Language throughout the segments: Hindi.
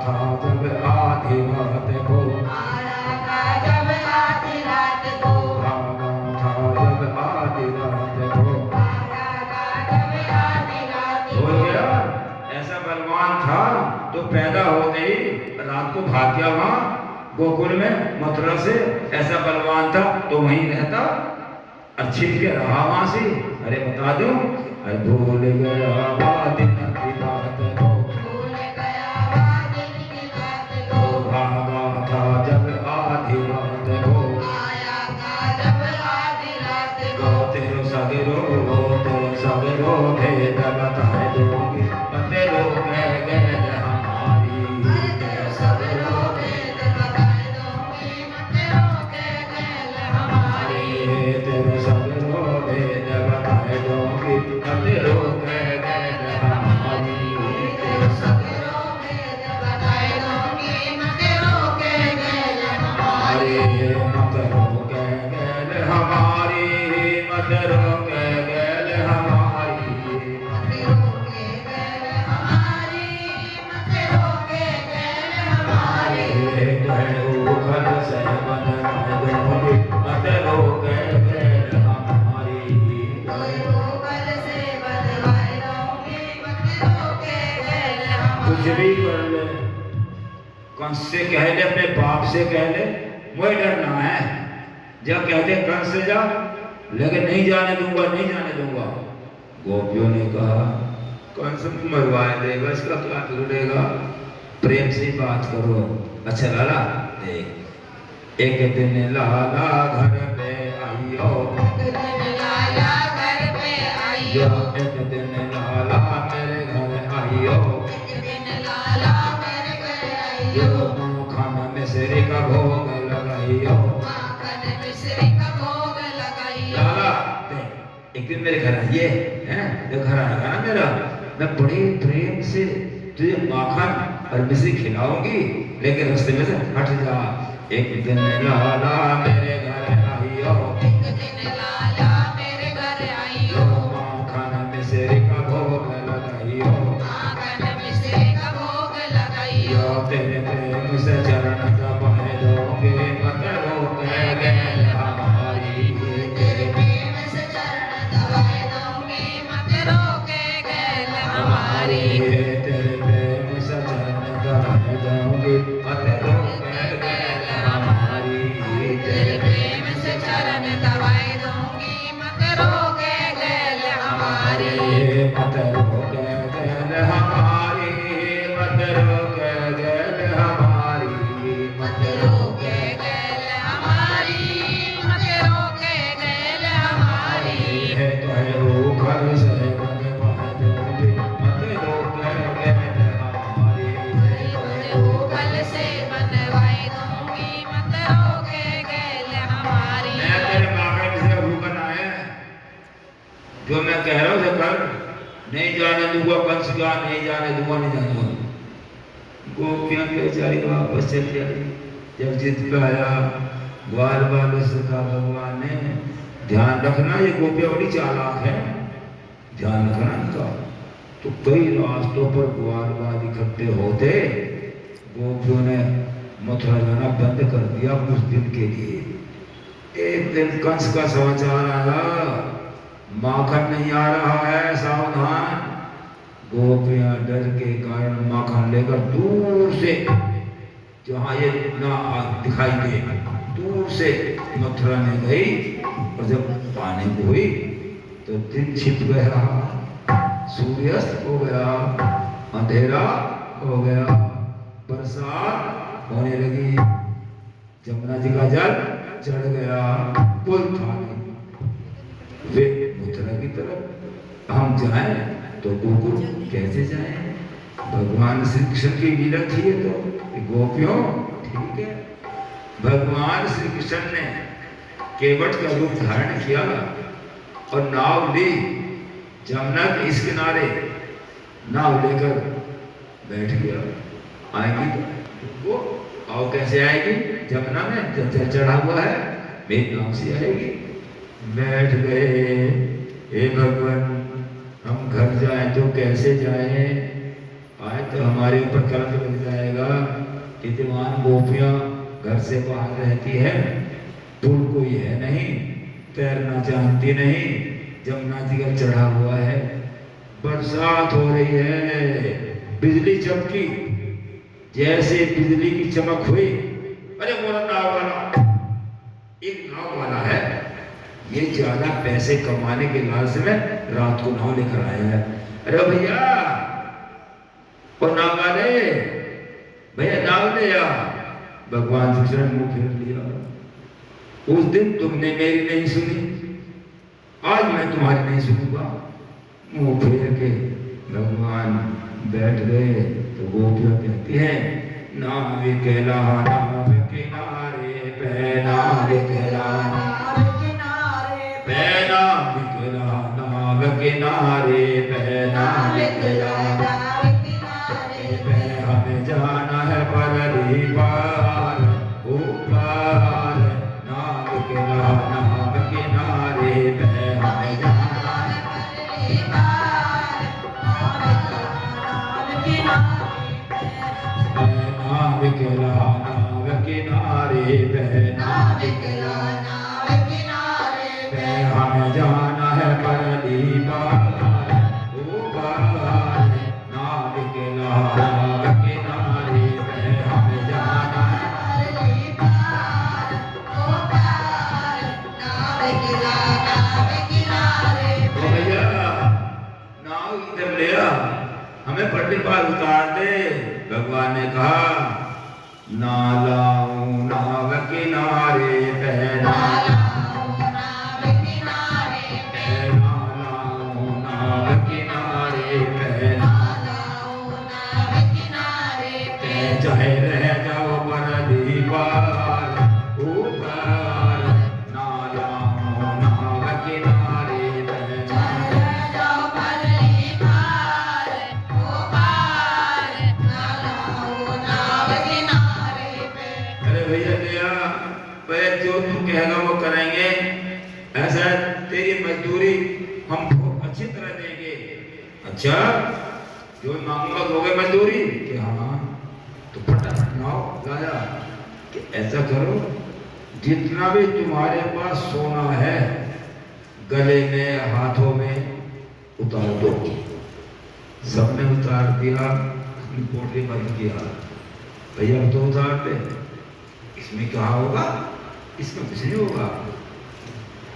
था जब आधी रात को, आया था जब आधी रात को, भागा था जब आधी रात को, आया था जब आधी रात को। हो गया ऐसा बलवान था तो पैदा होते ही रात को भाग गया वहां गोकुल में मथुरा से। ऐसा बलवान था तो वहीं रहता और छिप के रहा वहां से। अरे बता दूं, अरे भूल गया बात की बात को, भूल गया बात की बात को, भागा था जब आधी रात को, आया था जब आधी रात को। तेरो सवेरो भेद बताए दोगे, तेरो कह गए हमारी, तेरे सवेरो भेद बताए दूंगी, तेरो के गैल हमारी। तेरो सवेरो भेद बताए दोगे, तेरो कह गए हमारी, तेरे सवेरो भेद बताए दूंगी, तेरो के गैल हमारी। मत रोके गैल हमारी, मत रोके गैल हमारी, तेरो के गैल हमारी, तेरो के गैल हमारी। घर से बनवाए दोगे, मत रोके गैल हमारी, तेरो घर से बनवाए दूंगी, तेरो के गैल हमारी। कुछ भी कर ले, कंस से कह ले, अपने बाप से कह ले, मुझे डरना है। जब कहते कंस से जा, लेकिन नहीं जाने दूंगा, नहीं जाने दूंगा। गोपियों ने कहा कंस मरवाए देगा, इसका क्या बिगड़ेगा, प्रेम से बात करो। अच्छा लाला देख, एक दिन लाला घर पे आइयो, एक दिन लाला घर पे आइयो, एक दिन लाला मेरे घर आइयो, एक दिन लाला मेरे घर जो आइयो, खाना में सिर का भोग लगाइयो। माखन मिश्री का भोग लगाइयो। लाला देख, एक दिन मेरे घर आइए, हैं जब घर आएगा ना मेरा, मैं बड़े प्रेम से तुझे माखन और मिश्री खिलाऊंगी, लेकिन रास्ते में से हट जा। एक दिन लाला मेरे घर आइयो, एक दिन लाला मेरे घर जो आइयो, माखन मिश्री का भोग लगाइयो, माखन मिश्री का भोग लगाइयो। जो तेरे प्रेम से चरण दबाए दोगे, मत रोके गैल हमारी, तेरे प्रेम से चरण दबाए दूंगी, मत रोके गैल हमारी। तेरे प्रेम से चरण दबाए दोगे, मत रोके गैल हमारी, तेरे प्रेम से चरण दबाए दूंगी, मत रोके गैल हमारी। मत रोके गैल हमारी, मत रोके गैल हमारी, मत रोके गैल हमारी, मत रोके गैल हमारी। घर से बनवाए दोगे, मत रोके गैल हमारी, गल से बनवाए दूंगी, मत रोके गैल हमारी। मैं तेरे माखन से भूखन आया, जो मैं कह रहा हूँ कर, नहीं जाने दूंगा कंस का, नहीं जाने दूंगा, नहीं जाने दूंगा। गोपियां बेचारी वापस चली आई। जब जिद पे आया ग्वाल बालों से कहा भगवान ने, ध्यान रखना ये गोपियां बड़ी चालाक है, ध्यान रखना इनका। तो कई रास्तों पर ग्वाल बाल इकट्ठे होते, गोपियों ने मथुरा जाना बंद कर दिया कुछ दिन के लिए। एक दिन कंस का समाचार आया, माखन नहीं आ रहा है, सावधान। गोपियां डर के कारण माखन लेकर दूर से, जहां ये ना दिखाई दे, दूर से मथुरा में गई। और जब पाने को हुई तो दिन छिप गया, सूर्यास्त हो गया, अंधेरा हो गया, बरसात होने लगी, जमुना जी का जल चढ़ गया, पुल था नहीं। वे मथुरा की तरफ हम जाएं तो गोकुल कैसे जाएं? भगवान श्री कृष्ण की लीला थी ये तो, गोपियों ठीक है। भगवान श्री कृष्ण ने केवट का रूप धारण किया और नाव ली, जमुना के इस किनारे नाव लेकर बैठ गया। आएगी तो वो आओ कैसे आएगी? जमुना में जल चढ़ा हुआ है, मेरी नाव से आएगी। बैठ गए, हे भगवान हम घर जाएं तो कैसे जाएं? आज तो हमारे ऊपर कलंक लग जाएगा कि दीवान गोपियां घर से बाहर रहती है, पुल कोई है नहीं, तैरना जानती नहीं, जमुना जी का चढ़ा हुआ है, बरसात हो रही है, बिजली चमकी, जैसे बिजली की चमक हुई, अरे मोरा नाव वाला, एक नाव वाला है, ये ज्यादा पैसे कमाने के लालच में रात को नाव लेकर आया है। अरे भैया, वो नाव वाले, भैया नाव ले आ। भगवान श्री कृष्ण ने मुंह फेर लिया। उस दिन तुमने मेरी नहीं सुनी, आज मैं तुम्हारी नहीं सुनूंगा। मुंह फेर के भगवान बैठ गए तो गोपियां कहती है, नाविक लहा नाव किनारे पे, नाविक लहा नाव किनारे पे, नाविक लहा नाव किनारे पे, नाविक लहा नाव किनारे पे, हमें जाना है परली पार, ऊपर नाविक लहा नाव किनारे पे, हमें जाना है परली पार, नाविक लहा नाव किनारे पे, नाविक लहा नाव किनारे पे, हमें जाना है परली पार, ऊपर नाविक लहा नाव किनारे पे, हमें जाना है परली पार, ऊपर नाविक लहा नाव किनारे पे। भैया नाव इधर ले आ, हमें परली पार उतार दे। भगवान ने कहा, नालाऊ नाव किनारे पे, नालाऊ नाव किनारे पे, नालाऊ नाव किनारे पे, नालाऊ नाव किनारे पे, चाहे रह जाओ परली पार, ऊपर नालाऊ नाव किनारे पे, चाहे रह जाओ परली पार, ऊपर नालाऊ नाव किनारे पे। अरे भैया भैया, पहले जो तू कहेगा वो करेंगे, ऐसा तेरी मजदूरी हम बहुत अच्छी तरह देंगे। अच्छा, जो मांगूंगा दोगे मजदूरी? कि हाँ। तो फटाफट नाव लाया कि ऐसा करो, जितना भी तुम्हारे पास सोना है गले में हाथों में उतार दो। सबने उतार दिया, अपनी पोटली बंद किया। भैया तो उतार दे, इसमें क्या होगा? इसमें कुछ नहीं होगा।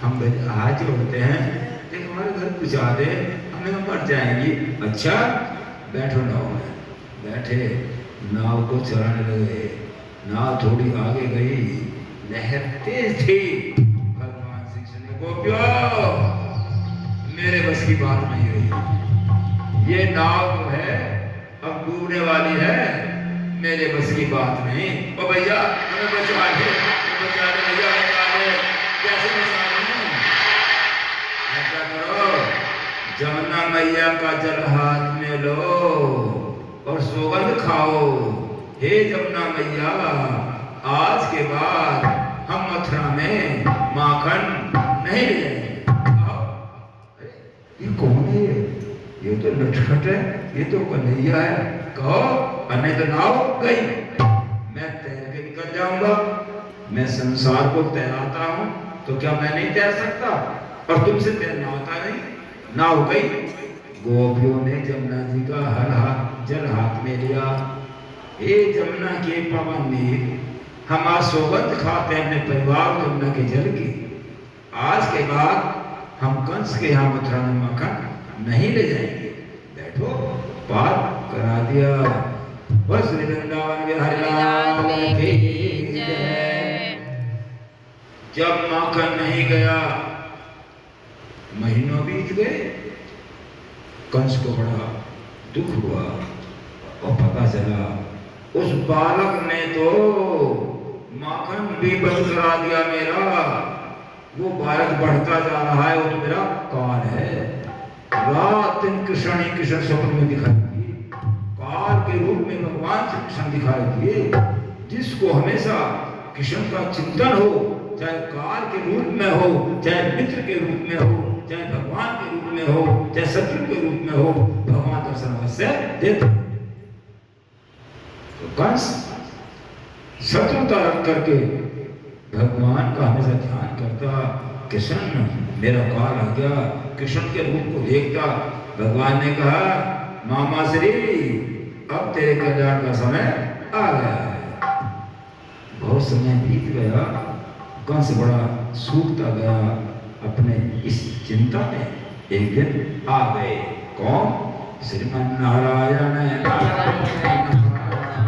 हम हाथ जोड़ते हैं, लेकिन हमारे घर पहुँचा दे, हमें मर जाएंगी। अच्छा बैठो नाव में। बैठे, नाव को चलाने लगे। नाव थोड़ी आगे गई, लहर तेज थी। भगवान श्री कृष्ण ने, गोपियों मेरे बस की बात नहीं रही, ये नाव जो है अब डूबने वाली है, मेरे बस की बात नहीं। ओ भैया हमें बचा दे, भैया बचा दे, कैसे बचा दूं? ऐसा करो, जमुना मैया का जल हाथ में लो और सौगंध खाओ। हे जमुना मैया, आज के बाद हम मथुरा में माखन नहीं ले जाएंगे। अरे ये कौन है? ये तो नटखट है, ये तो कन्हैया है। कहो, अन्य तो नाव गई, मैं तैर के निकल जाऊंगा। मैं संसार को तैराता हूं, तो क्या मैं नहीं तैर सकता? और तुमसे तैरना होता नहीं। नाव गई। गोपियों ने जमुना जी का हर हाथ जल हाथ में लिया। हे जमुना के पवन नीर, हम आज सौगंध खाते हैं अपने परिवार जमुना के जल की। आज के बाद हम कंस के यहाँ मथुरा में माखन नहीं ले जाएंगे। बैठो, पार करा दिया। बस वृंदावन बिहारी लाल की जय। जब माखन नहीं गया, महीनों बीत गए, कंस को बड़ा दुख हुआ और पता चला उस बालक ने तो माखन भी बंद करा दिया मेरा। वो बालक बढ़ता जा रहा है, वो तो मेरा काल है। रात दिन कृष्ण ही कृष्ण स्वप्न में दिखाई दिए, काल के रूप में भगवान श्री कृष्ण दिखाई दिए। जिसको हमेशा कृष्ण का चिंतन हो, चाहे काल के रूप में हो, चाहे मित्र के रूप में हो, चाहे भगवान के रूप में हो, चाहे शत्रु के रूप में हो, भगवान दर्शन अवश्य देते। तो कंस शत्रुता रख करके भगवान का हमेशा ध्यान करता। कृष्ण मेरा काल आ गया, कृष्ण के रूप को देखता। भगवान ने कहा मामा श्री अब तेरे कल्याण का समय आ गया है। बहुत समय बीत गया, कंस बड़ा सूखता गया अपने इस चिंता में। एक दिन आ गए कौन? श्रीमन नारायण